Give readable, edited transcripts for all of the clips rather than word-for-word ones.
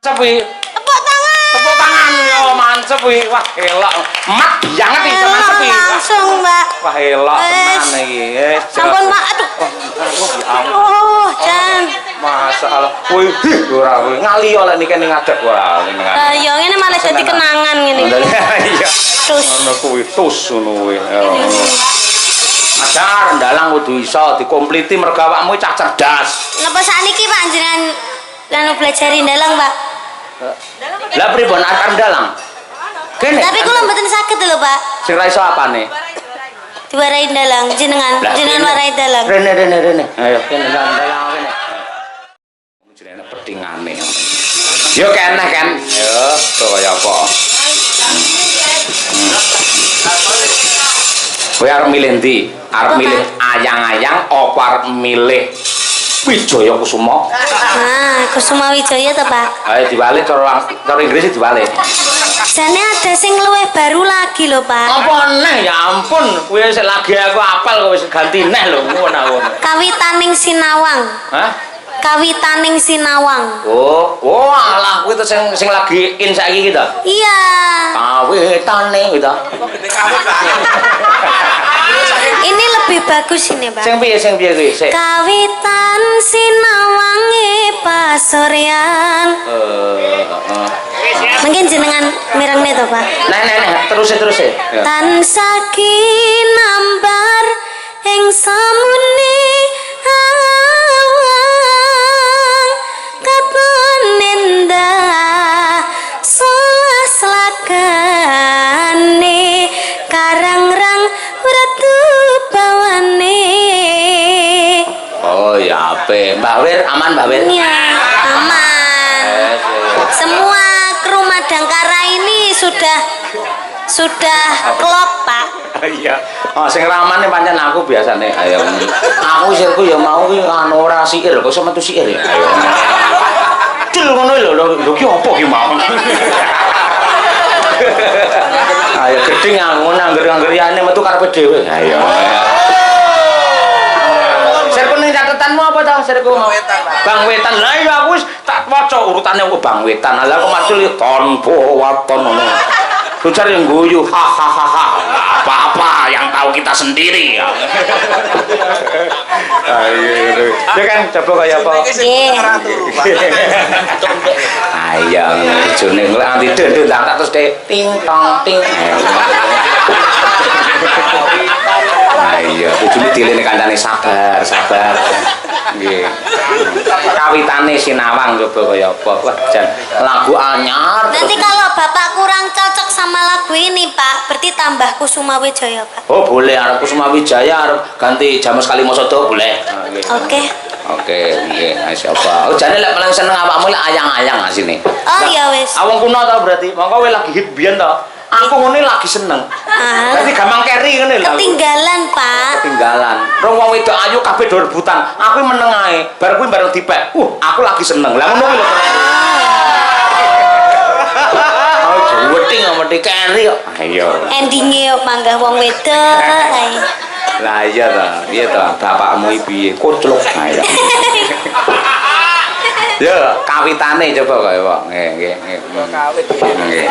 Cepi. Tepuk tangan yo mantep wi. Wah, elok. Mat banget iki mantep iki. Langsung, Mbak. Wah, elok tenan iki. Sampun, Pak. Aduh. Oh, Jan. Masalah. Wih, ora kuwi. Ngali oleh niki ning ngadeg wah. Ya ngene malah dadi kenangan ngene iki. Iya. Terus Ngono kuwi tus ngono kuwi. Ajar ndalang kudu iso dikompliti mergo awakmu cah cerdas. napa sakniki Pak jenengan lan belajari ndalang, Pak? Lah pripun arep ndalang? Kene. Tapi kula mboten saged lho, Pak. Sing ra iso apane? Diwarai ndalang jenengan warai ndalang. Rene. Ayo kene ndalang kene. Jenenge pedingane. Yo keneh kan. Yo kaya apa? Kowe arep milih ndi? Arep milih ayang-ayang apa arep milih Wijaya Kusuma? Nah, Kusuma Wijaya to, Pak? Ayo diwali cara Inggris diwali. Jane ada sing luwih baru lagi lho, Pak. Apa neh ya ampun, kuwi sik lagi aku apal kok wis ganti neh lho ngono. Kawitaning Sinawang. Hah? Kawitaning Sinawang. Oh, alah kuwi to sing lagi in saiki iki to. Iya. Kawitane gitu. Ini lebih bagus ini, Pak. Sing piye kuwi? Sik. Kawitan sinawange pasoryan. Mungkin jenengan mirengne to, Pak. Nah, terus. Tansah kinambar ing samune awang katon endah solas lakane karangrang ratu bawane. Oh ya ape, Mbah Wir aman Mbah Wir? Ya, aman. Semua kru Madangkara ini sudah klop, Pak. Iya. Oh, sing ramane pancen aku biasane. Ayo. Aku sirku ya mau ki anu ora siir, kok iso metu siir ya. Ayo. Cil ngono lho ki opo ki mau. Ayo gedeng aku nangger-anggeriane metu karepe dhewe. Ayo. Sirku ning catetanmu apa ta sirku? Bang Wetan. Lah iya aku wis tak waca urutane Bang Wetan. Lah kok macul tanpa waton ngono. Tucar yang guyu, hahaha, apa-apa yang tahu kita sendiri ya. Ayo, ya kan coba kayak apa? Ayo, june ngulek anti dendeng tak terus deh ting tong ting. Ayo, bojone dilene kancane sabar. Nggih. Kawitane Sinawang coba kaya apa? Wah, jan lagu anyar. Nanti kalau Bapak kurang cocok sama lagu ini, Pak, berarti tambah Kusuma Wijaya, Pak. Oh, boleh arep Kusuma Wijaya arep ganti Jamus Kalimasada boleh. Oke. Nggih, masyaallah. Oh, jane lek paling seneng awakmu lek ayang-ayang asine. Oh, ya wis. Awang kuno ta berarti. Monggo kowe lagi hit biyen to. Aku ngene lagi seneng. Berarti gampang keri ngene lho. Ketinggalan, Pak. Ketinggalan. Rong wong wedok ayu kabeh do rebutan. Aku meneng ae. Bar kuwi bareng dipek. Aku lagi seneng. Lah ngono lho. Oh, juweting mesti keri kok. Ayo. Endinge yo panggah wong wedok ae. Lah iya ta. Piye ta? Bapakmu iki piye? Kocluk. Ayo. Yo, kawitane coba kok, Pak. Nggih. Kawit. Nggih.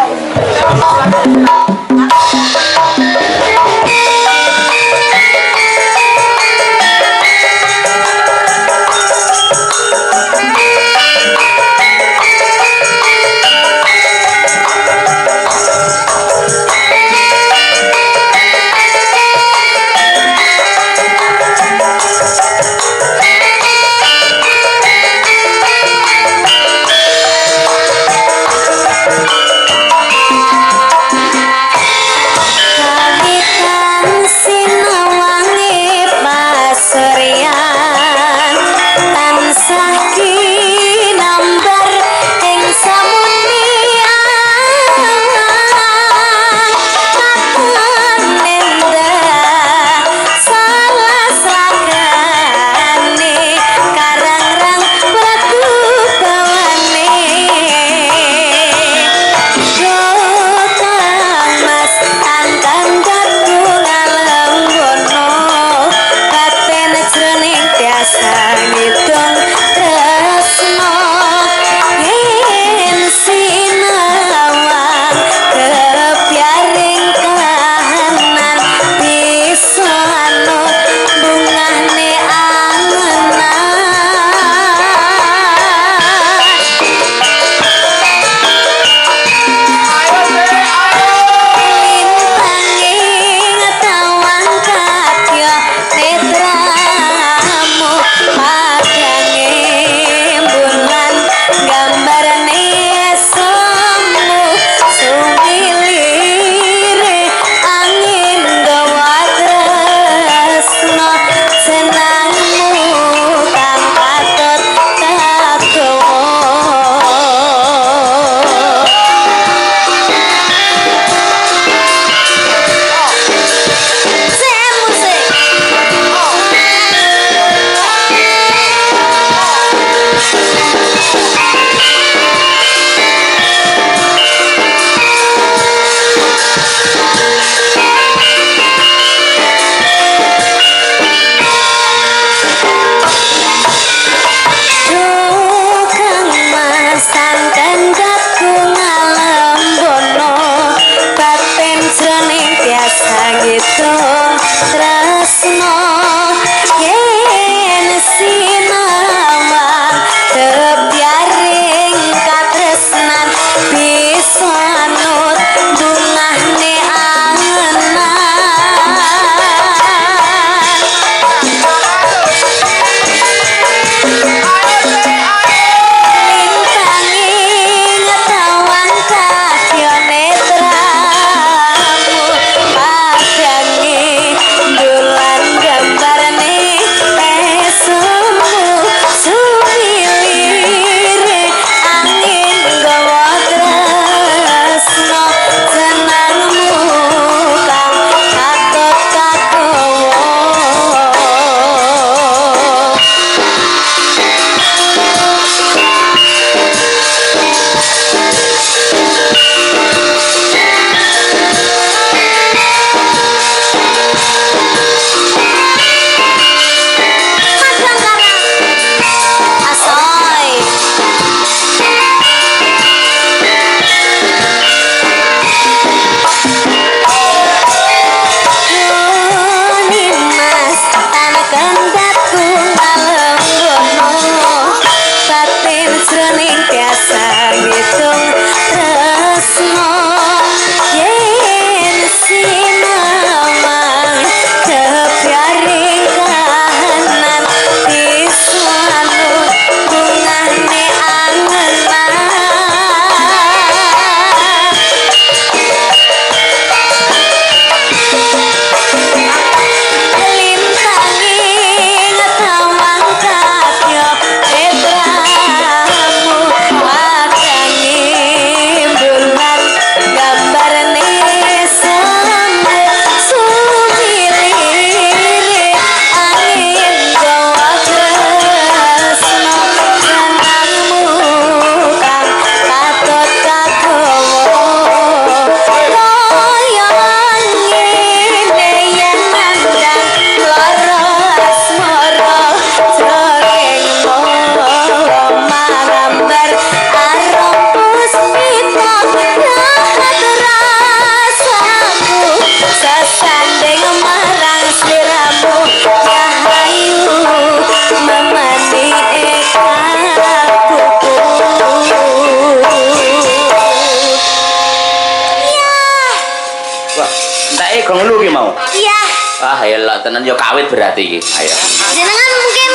Ah, elah tenan yo kawit berarti iki. Ayo. Jenengan mungkin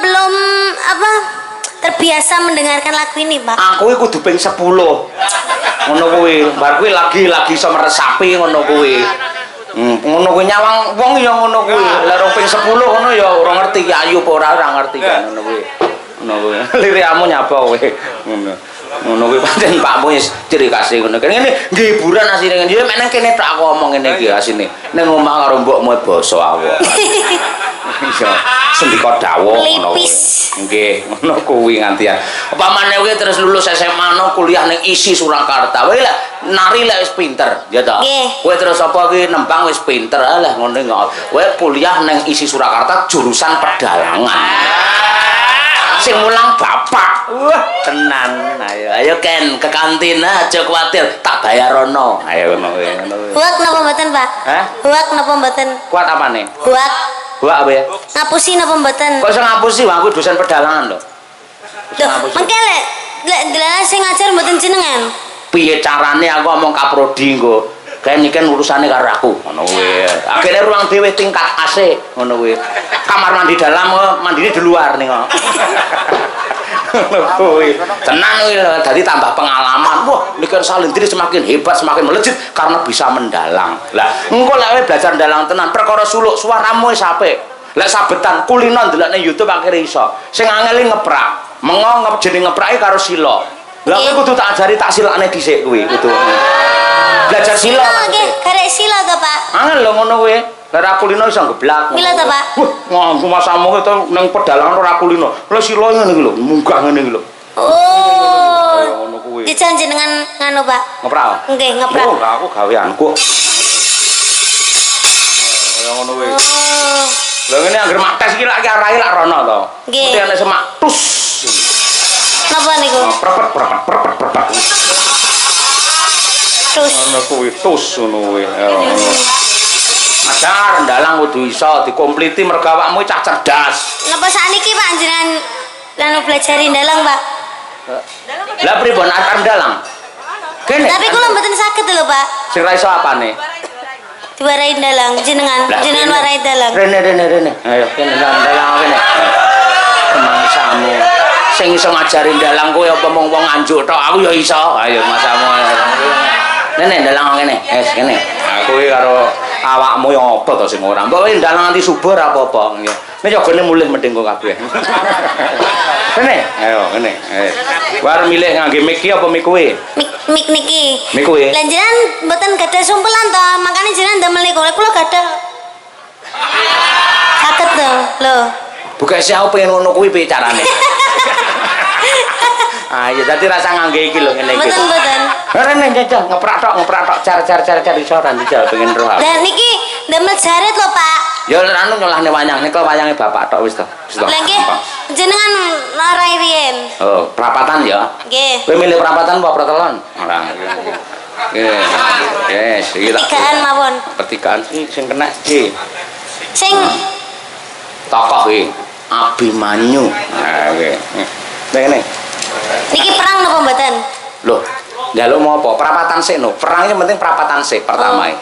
belum apa terbiasa mendengarkan lagu ini, Pak. Aku iki kudu ping 10. Ngono kuwi. Bar kuwi lagi iso meresapi ngono kuwi. Ngono kuwi nyawang wong ya ngono kuwi. Lah ping 10 ngono ya ora ngerti ayu apa ora ngerti kan ngono kuwi. Ngono kuwi. Lirikmu nyapa kowe. Ngono. Ngono kuwi pancen pakmu wis ciri khas ngono. Kene nggih hiburan asine ngene. Ya mek nang kene tak ngomong ngene iki asine. Ning omah karo mbokmu basa awak. Iya. Sendika dawuh ngono kuwi. Nggih, ngono kuwi ngantian. Upamane kowe terus lulus SMA no kuliah ning ISI Surakarta. Kowe lek nari lek wis pinter, ya ta? Kowe terus apa kuwi nembang wis pinter. Alah ngono kok. Kowe kuliah ning ISI Surakarta jurusan pedalangan. Sing mulang bapak. Wah, tenan. Ayo Ken ke kantin aja kuwatir, tak bayarono. Ayo ngono kuwi. Huak napa mboten, Pak? Hah? Huak napa mboten? Kuat apane? Huak. Huak apa ya? Ngapusi napa mboten? Kok iso ngapusi, Bang? Aku dosen pedalangan lho. Loh, mengke lek delala sing ngajar mboten jenengan. Piye carane aku ngomong kaprodi engko? Kayak ini kan urusannya karo aku ngono kuwi. Akhirnya ruang dhewe tingkat AC ngono kuwi. Kamar mandi dalam mandine di luar ning kok. Ngono kuwi. Tenan kuwi dadi tambah pengalaman. Wah, niki salindri semakin hebat, semakin melejit karena bisa mendalang. Lah, engko lek belajar dalang tenan perkara suluk suaramu wis apik. Lek sabetan kulino ndelok ning YouTube akhire iso. Sing angel ngeprak. Mengo jeneng ngeprake karo sila. Lah kowe kudu tak ajari tak silane dhisik kuwi kudu. Belajar sila. Nggih, karek sila to, Pak. Angel lho ngono kuwi. Ora kulino iso geblak. Mila to, Pak. Wah, nganggo masamu itu nang pedalangan ora kulino. Lah sila ngene iki lho, munggah ngene iki lho. Oh. Ngono kuwi. Dijanji dengan nganu, Pak. Ngeprak. Nggih, ngeprak. Oh, aku gaweanku. Ya ngono kuwi. Oh. Lha ngene anggere mates iki lak arahe lak rono to. Nggih. Mesti ana semak tus. Napa niku? Prepet. Terus. Ngono kuwi tus ngono kuwi. Ajar ndalang kudu iso dikompliti mergo awakmu cah cerdas. Napa sakniki Pak jenengan lan belajari ndalang, Pak? Lah pripun antar ndalang? Kene. Tapi kula mboten saged lho, Pak. Sing ra iso apane? Diwarai ndalang jenengan warai dalang. Rene. Ayo kene ndalang kene. Mangsamu. Sing iso ngajari ndalang kowe apa mung wong anjuk tok, aku ya iso. Ayo masamu. Nene ndalang kene. Kene. Aku iki karo awakmu ya apa to sing ora. Mbok kowe ndalang nganti subur apa-apa nggih. Nek jogone mulih mending kok kabeh. Kene. Ayo kene. War milih ngangge mic iki apa mic kowe? Mik niki. Mik kowe. Lan jenengan mboten gadah sumpelan to, makane jenengan ndamel niku. Kula gadah. Saged to, lho. Buka siapa pengen ngono kuwi piye carane? Ah iya dadi rasa ngangge iki lho ngene iki. Mboten. Rene jajal ngeprak tok car iso ora dijal pengen roh. Lah niki ndamel jarit lho, Pak. Ya anu nyolahne wayang niku wayange bapak tok wis to. Lah nggih jenengan larai riyen. Oh, perapatan ya. Nggih. Kowe milih perapatan apa pertelon? Ora. Nggih. Yes, iki tak. Pertigaan mawon. Pertigaan sing kena iki. Sing Tokoh iki Abimanyu. Nah, nggih. Ngene. niki perang napa mboten? Loh, njaluk mau apa? Perapatan sik no. Perang iki penting perapatan sik pertama iki.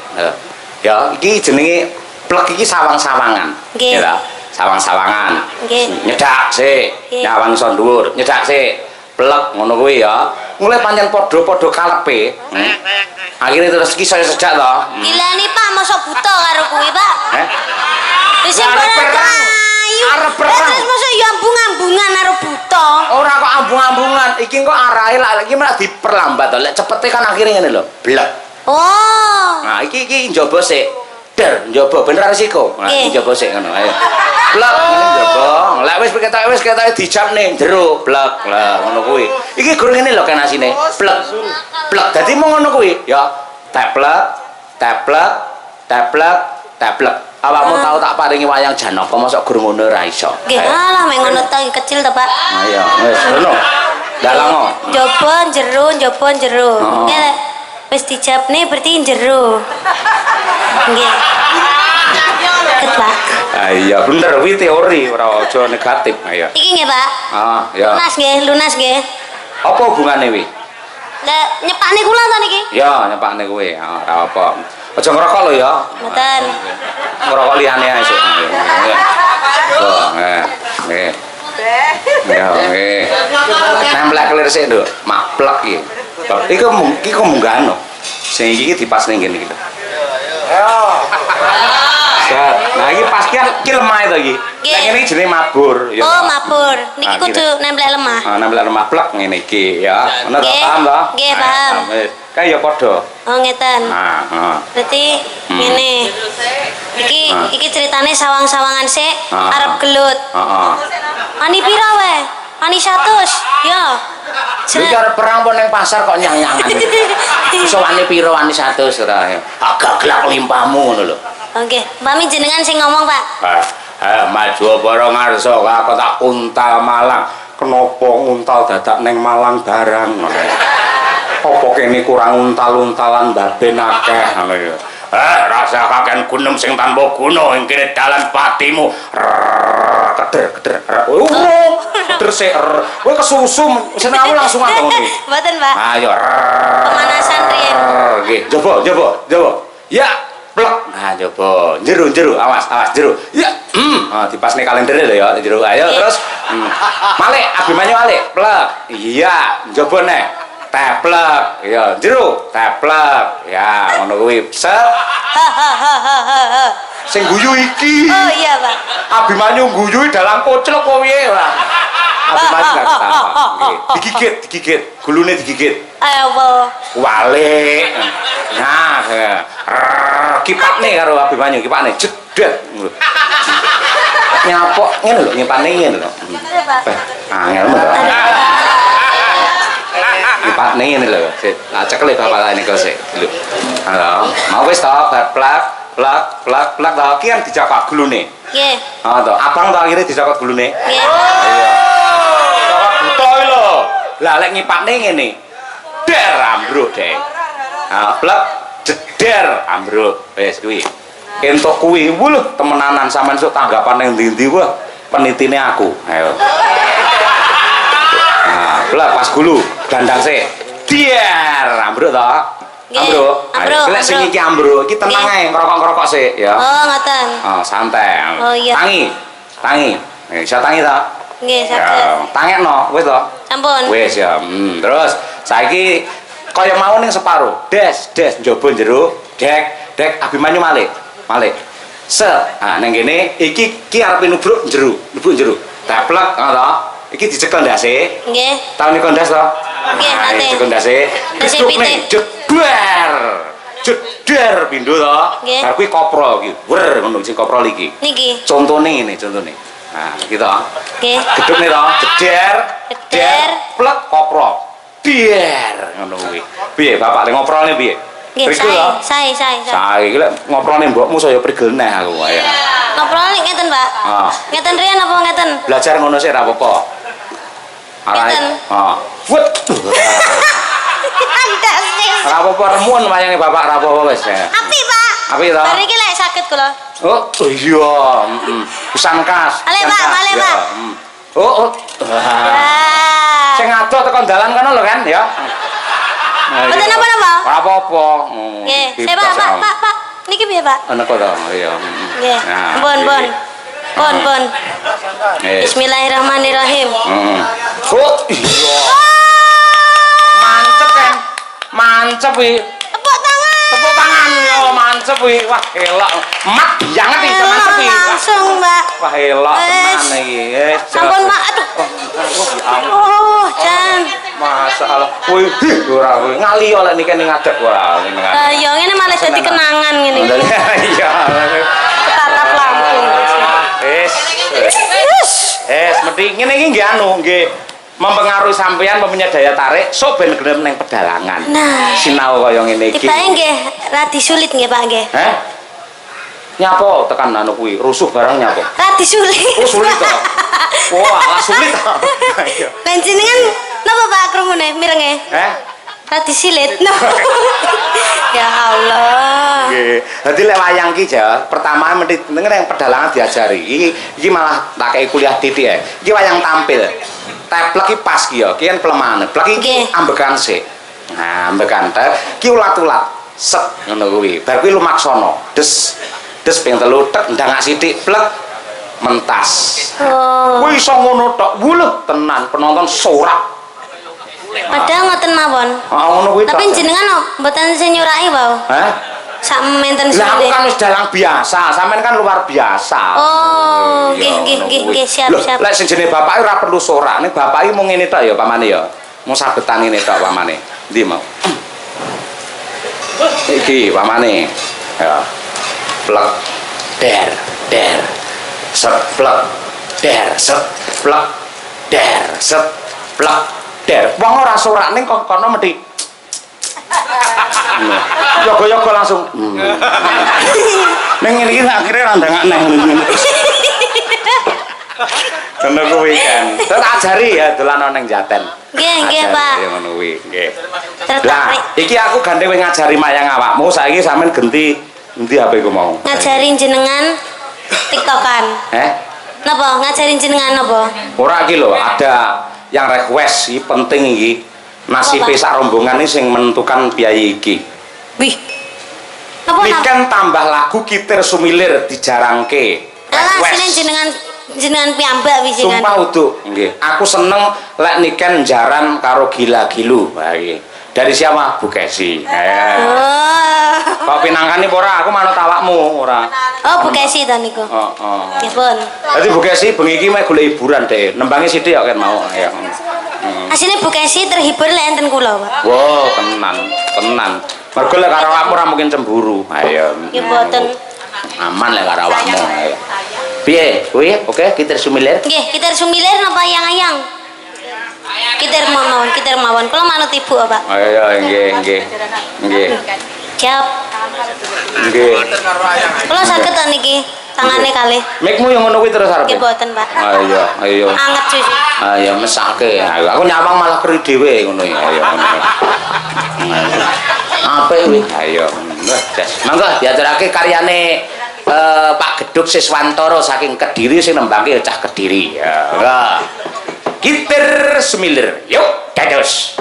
Ya, iki jenenge plek iki sawang-sawangan. Nggih. Ya, sawang-sawangan. Nggih. Nyedak sik, nyawang iso dhuwur, nyedak sik. Plek ngono kuwi ya. Mulai pancen padha-padha kalepe. Akhirnya terus iki saya sejak to. Gilani Pak, mosok buta karo kuwi, Pak. Wis perang. Arep perang. Terus mosok ya ambung-ambungan karo buta. Ora kok ambung-ambungan, iki kok arahe lagi malah diperlambat to. Lek cepete kan akhirnya ngene lho, blek. Oh. Nah, iki njaba sik. Der, njaba bener resiko. Nah, iki njaba sik ngono. Ayo. Blek ngene njaba. Lek wis ketoke dijab ning jero, blek. Lah ngono kuwi. Iki gur ngene lho kan asine. Blek. Blek. Dadi mung ngono kuwi, ya. Teplek, teplek, teplek, teplek. Awakmu tahu tak paringi wayang Janaka mosok gur ngono ora iso. Nggih, alah mek ngono to kecil to, Pak. Ayo, wis ngono. Dalango. Njaba jero. Nggih, lek wis dijabne berarti jero. Nggih. Ket, Pak. Iya, bener kuwi teori ora aja negatif. Ayo. Iki nggih, Pak. Ah, ya. Lunas nggih. Apa hubungane wi? Lah nyepakne kula to niki. Ya, nyepakne kowe. Ora apa. Aja ngerokok lho ya. Mboten. Ngerokok liyane ae sik. Nggih. Ya, nggih. Nemplek kelir sik, Nduk. Maplek iki. Iki munggah no. Sing iki dipasne ngene iki. Set. Nah iki pas ki lemah to iki. Lah ngene iki jenenge mabur ya. Oh, mabur. Niki kudu nemplek lemah. Nemplek lemah plek ngene iki ya. Ngono to, paham to? Nggih, paham. Kae ya padha. Oh, ngeten. Heeh. Berarti ngene. Iki ceritane sawang-sawangan sik arep gelut. Heeh. Ani pira wae? Ani 100. Ya. Iki arep perang apa ning pasar kok nyang-nyangan. Iso wani pira wani 100 ora. Agak gelak limpahmu ngono lho. Oke, Mbami jenengan sing ngomong, Pak. Maju apa ngarsa kok tak untal Malang. Kenapa nguntal dadak ning Malang barang ngono. Apa kene kurang untal-untalan baben akeh ngono ya. Rasa kaken gunem sing tanpa guna ing kene dalan patimu. Keder. Terus kowe kesusu senengmu langsung ngono iki. Mboten, Pak. Ayo. Pemanasan riyen. Nggih, coba. Ya, plek. Nah, coba. Jero, awas, jero. Ya. Dipasne kalendere lho ya, jero. Ayo terus. Malik, Abimanyu malik. Plek. Iya, coba neh. Teplek. Ya, jero. Teplek. Ya, ngono kuwi. Set. Sing guyu iki. Oh iya, Pak. Abimanyu guyu dalam koclok kok piye ora? Abimanyu gak ketawa. Digigit. Gulune digigit. Ayo, apa? Walik. Nah, kipatne karo Abimanyu, kipatne jedet. Nyapok ngene lho, ngipane ngene lho. Angel men. Kipatne ngene lho. Nah, cekle bapakane kok sik. Lho. Halo. Mau wis to, plak to kian dicakak gulune. Nggih. To, abang to akhire dicakak gulune. Nggih. Iya. Cakak buta lho. Lah lek ngipakne ngene. Der ambruk, Dek. Plek jeder ambruk. Wis kuwi. Entuk kuwi lho temenanan sampean sok tanggapan ning ndi-ndi wah penitine aku. Ayo. Nah, plek pas gulu gandang sik. Der ambruk to. Ambruk. Lek sing iki ambruk, iki tenang ae ngerokok-ngerokok sik ya. Oh, ngoten. Santai. Oh iya. Tangi. Bisa tangi ta? Nggih, saged. Tangekno, wis to? Sampun. Wis ya. Terus saiki kaya mau ning separo. Des njaba jero, dek Abimanyu malik. Set. Nang kene iki arepe nubruk jero. Teplek ngono. Iki dicekel ndase. Nggih. Tahu niku ndas to? Nggih, nate. Dicekel ndase. Ndase pitik. Jeder pindho to. Bar kuwi koprol iki. Wer ngono sing koprol iki. Niki. Contone ngene, contone. Nah, iki to. Nggih. Gedhukne to, jeder, plek koprol. Biar ngono kuwi. Piye bapak le ngoprolne piye? Nggih, sae. Sae iki lek ngoprolne mbokmu saya prigel neh aku wae. Ngoprol ngeten, Pak. Ngeten riyen apa ngeten? Belajar ngono sik ra apa-apa. Ngeten. Wut. Andas ning. Ra apa-apa remun wayange bapak ra apa-apa wis. Api, Pak. Api to? Bar iki lek saged kula. Oh iya, pesan kas. Ale, Pak. Oh. Sing ado tekan dalan kono lho kan ya. Mboten napa-napa. Ora apa-apa. Nggih. Pak. Niki piye, Pak? Ana kok to, iya. Nggih. Pun. Bismillahirrahmanirrahim. Oh, iya. Mancep iki. Tepuk tangan yo mancep iki. Wah, elok. Mat banget iki mancep iki. Langsung, Mbak. Wah, elok tenan iki. Sampun, Pak. Aduh. Oh, Jan. Masalah. Wih, ora kowe ngali oleh niki ning ngadeg ora. Lah ya ngene malah dadi kenangan ngene iki. Iya. Tatap Lampung. Mesti ngene iki nggih nggih mempengaruhi sampean mempunyai daya tarik sok ben gelem ning pedalangan. Nah, sinau kaya ngene iki. Tibake nggih radi sulit nggih, Pak nggih. Nyapa tekan anu kuwi, rusuh barang nyapa? Radi sulit. Oh, sulit to. Wah, sulit to. Lan jenengan napa Pak krungune mirenge? Radi silit. Ya Allah. Nggih. Dadi lek wayang ki ja, pertama mesti ning pedalangan diajari. Iki malah tak kei kuliah titik ya. Iki wayang tampil. Teplek ki pas ki ya, ki kan pelemahan. Plek iki ambekan sik. Nah, ambekan ki ulat-ulat. Set ngono kuwi. Bar kuwi lumaksana. Des ping 3 tek ndangak sithik plek mentas. Oh. Kuwi iso ngono tok. Wuluh tenan penonton sorak. Padahal ngoten mawon. Heeh ngono kuwi. Tapi jenengan mboten sing nyuraki wae. Hah? Sak menten Lah aku sithik. kan wis dalang biasa, sampean kan luar biasa. Oh, Iya, nggih siap. Loh, lek sing jenenge bapak ora perlu sorak, nek bapak iki mung ngene tok ya pamane ya. Mung sabetan ngene tok pamane. Ndi mau? Iki pamane. Ya. Plek der. Set plek der, set plek der, set plek der. Wong ora sorak ning kono mesti yoga-yoga langsung. Neng ini akhirnya randang aneh. Kena kuwi kan. Terus ajari ya dolan nang Jaten. Nggih, Pak. Ya ngono kuwi, nggih. Tertarik. Lah, iki aku gandeng kowe ngajari mayang awakmu, saiki sampean genti endi apa iku mau? Ngajarin jenengan TikTokan. Napa ngajarin jenengan napa? Ora iki lho, ada yang request iki penting iki. Nasibe sak rombongan iki sing menentukan biaya iki. Wih. Napa Niken tambah lagu Kitir Sumilir dijarangke. Alah sini jenengan piyambak wisingan. Sumpah uduk, nggih. Aku seneng lek niken jaran karo gila-gilu. Ha iki. Dari siapa? Bu Kesi. Oh. Kok pinangkani apa ora? Aku manut awakmu ora. Oh, Bu Kesi ta niku. Heeh. Nggih pun. Dadi Bu Kesi bengi iki mek golek hiburan dhek. Nembangi sithik kok kan mau. Ya. Asline Bu Kesi terhibur lek enten kula, Pak. Wow, tenan. Mergo lek karo awakmu ora mungkin cemburu. Ayo. Nggih mboten. Aman lek karo awakmu. Ayo. Piye? Kuwi oke, Kitir Sumilir. Nggih, Kitir Sumilir napa ayang-ayang? Kitir mawon. Kula manut Ibu, Pak. Ayo, nggih. Siap. Nggih. Kula saged to niki tangane kalih. Mikmu yang ngono kuwi terus arep. Nggih mboten, Pak. Ayo. Anget cuy. Ayo mesake. Ayo aku nyawang malah keri dhewe ngono ya. Ayo ngono. Apa kuwi? Ayo. Monggo diaturake karyane Pak Geduk Siswantoro saking Kediri sing nembangke cah Kediri. Ya. Kitir Sumilir. Yuk, dados.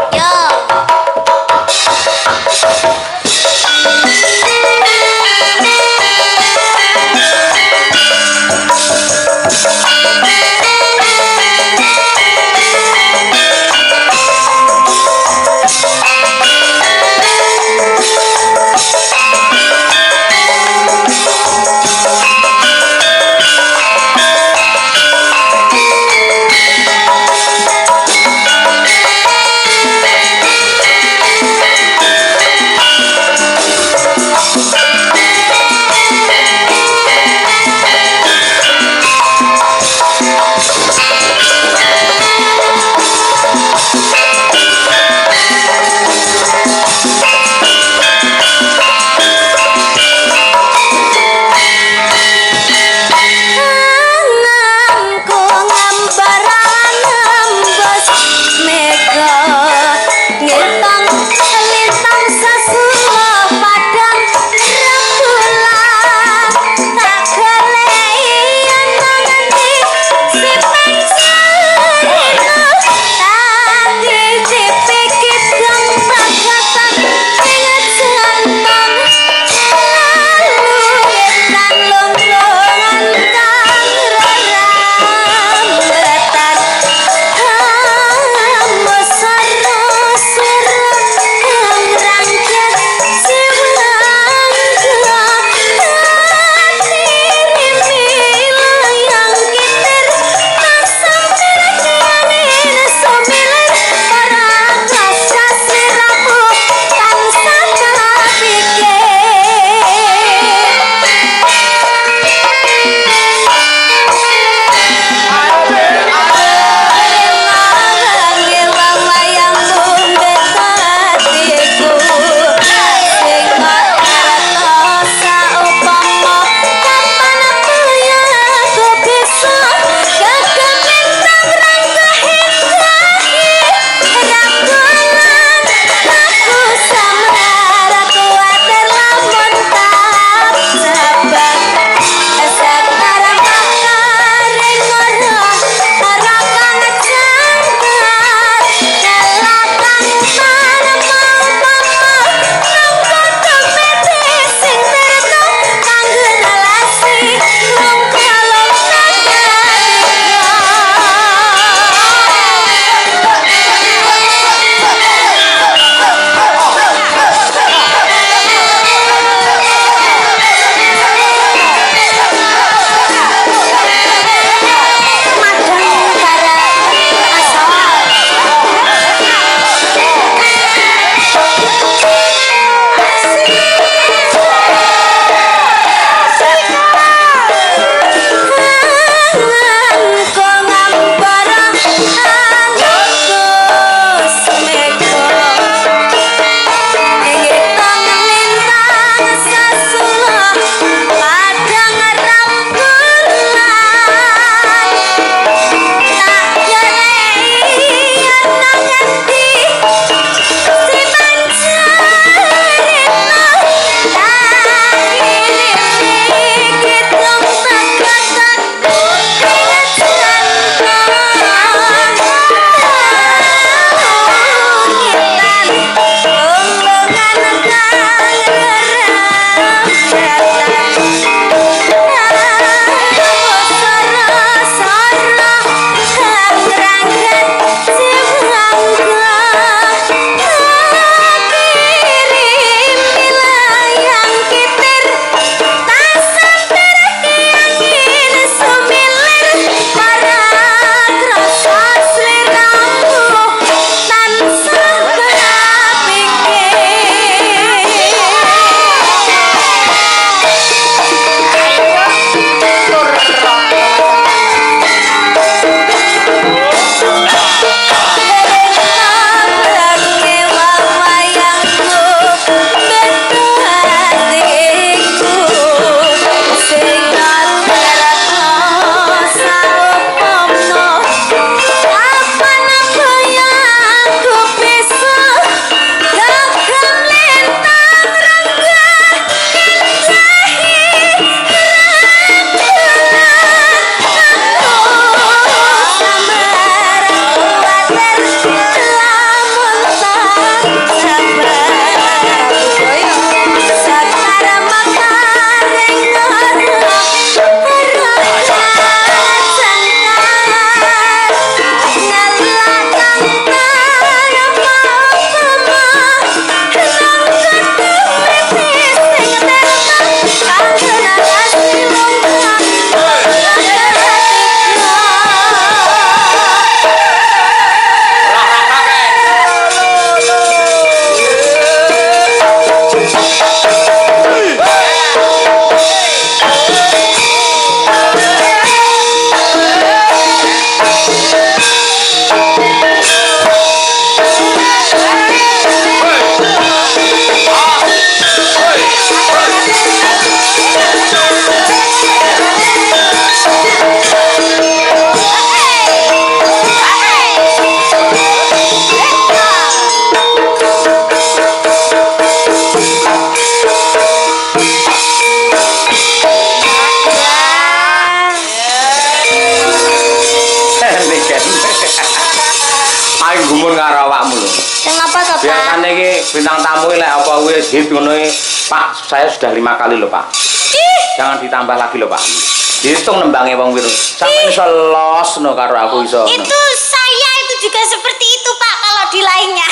Yo. biasanya iki bintang tamu lek apa wis hit ngono Pak, saya sudah 5 kali loh Pak. Jangan ditambah lagi loh Pak. Dihitung nembange wong wiru. Sampeyan iso losno karo aku iso. Itu saya itu juga seperti itu Pak kalau di lainnya.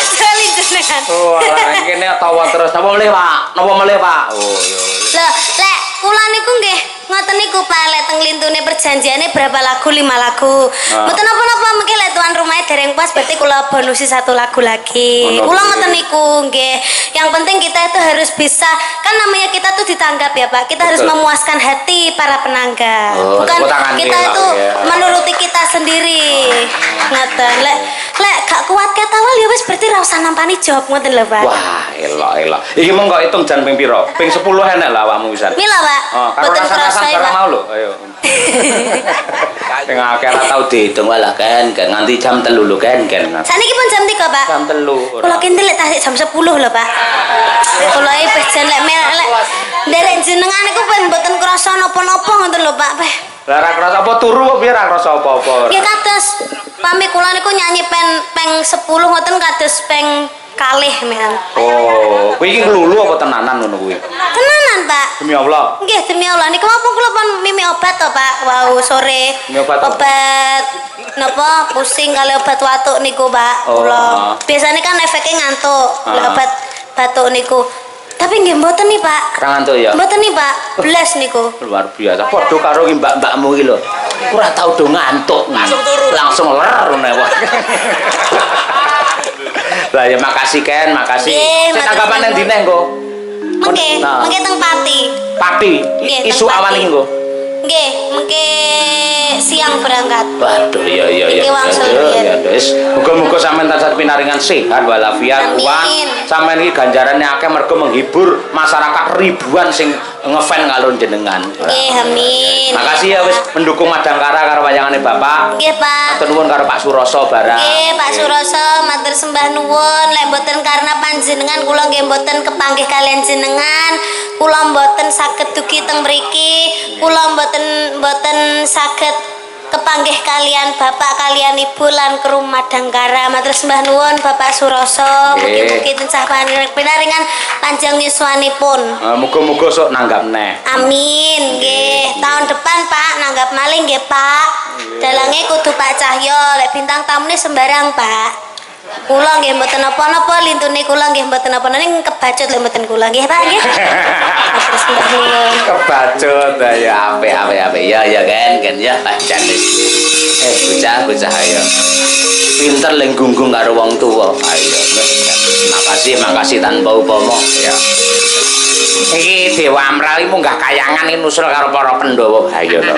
Sekali jenengan. Oh, lah kene tawa terus. Napa melih Pak? Napa melih Pak? Oh, yo. Lah, lek kula niku nggih ngoten niku Pak, lek teng lintune perjanjiane berapa lagu? 5 lagu. Mboten napa-napa mengki lek tuan rumahnya dereng pas berarti kula bonusi 1 lagu lagi. Kula ngoten niku nggih. Yang penting kita itu harus bisa, kan namanya kita tuh ditanggap ya Pak. Kita harus memuaskan hati para penanggap. Bukan kita itu menuruti kita sendiri. Ngoten. Lek gak kuat ketawal ya wis berarti ra usah nampani jawab ngoten lho Pak. Wah, elok. Iki monggo hitung jan ping pira? Ping 10 enek lah awakmu pisan. Mila Pak. Mboten kerasa Pak. Mau lho, ayo. Sing akeh ra tau dihitung walah kan nganti jam 3 lho kan. Saniki pun jam 3 Pak. Jam 3. Kula kintil lek tasik jam 10 lho Pak. Kula iki pejan lek nderek jenengan iku ben mboten krasa napa-napa ngoten lho Pak. Lah ra krasa apa turu apa piye ra krasa apa-apa. Nggih kados pamit kula niku nyanyi peng 10 ngoten kados peng kalih men. Oh, kuwi iki nglulu apa tenanan ngono kuwi? Tenanan Pak. Demi Allah. Nggih demi Allah niku apa kula pun mimi obat to Pak. Wau sore. Obat napa pusing kali obat watuk niku Pak. Kula. Biasanya kan efeknya ngantuk. Obat batuk niku. Tapi nggih mboten nih Pak. Ra ngantuk ya? Mboten nih Pak. Belas niku. Luar biasa. Padha karo ki mbak-mbakmu iki lho. Ora tau do ngantuk. Langsung turu. Langsung ler ngono wae. Lah ya makasih Ken, makasih. Sing tanggapan nang dine engko. Mengke teng Pati. Pati. Isu awan iki engko. Nggih, mengke siang berangkat. Waduh ya. Iki wangsul Ya wis. Muga-muga sampean tansah pinaringan sehat walafiat kuat. Sampean iki ganjarane akeh mergo menghibur masyarakat ribuan sing ngefan karo jenengan. Nggih, amin. Makasih ya wis mendukung Madangkara karo wayangane Bapak. Nggih, Pak. Matur nuwun karo Pak Suroso barang. Nggih, Pak Suroso matur sembah nuwun. Lek mboten karena panjenengan kula nggih mboten kepanggih kalian jenengan. Kula mboten saged dugi teng mriki. Kula mboten saged kepanggih kalian Bapak kalian Ibu lan kru Madangkara. Matur sembah nuwun Bapak Suroso. Mugi-mugi tansah pinaringan panjang yuswanipun. Muga-muga sok nanggap neh. Amin. Nggih, tahun depan Pak nanggap malih nggih Pak. Dalange kudu Pak Cahyo, lek bintang tamune sembarang Pak. Kula nggih mboten napa-napa, lintune kula nggih mboten napa-napa ning kebacut lek mboten kula nggih Pak nggih. Terus nuwun. Kebacut ya apik ya kan ya pancen wis. Bocah ayo. Pinter leng gunggung karo wong tuwa. Ayo. Makasih tanpa upama ya. Iki Dewa Amral iki munggah kayangan iki nusul karo para Pandhawa. Ayo to.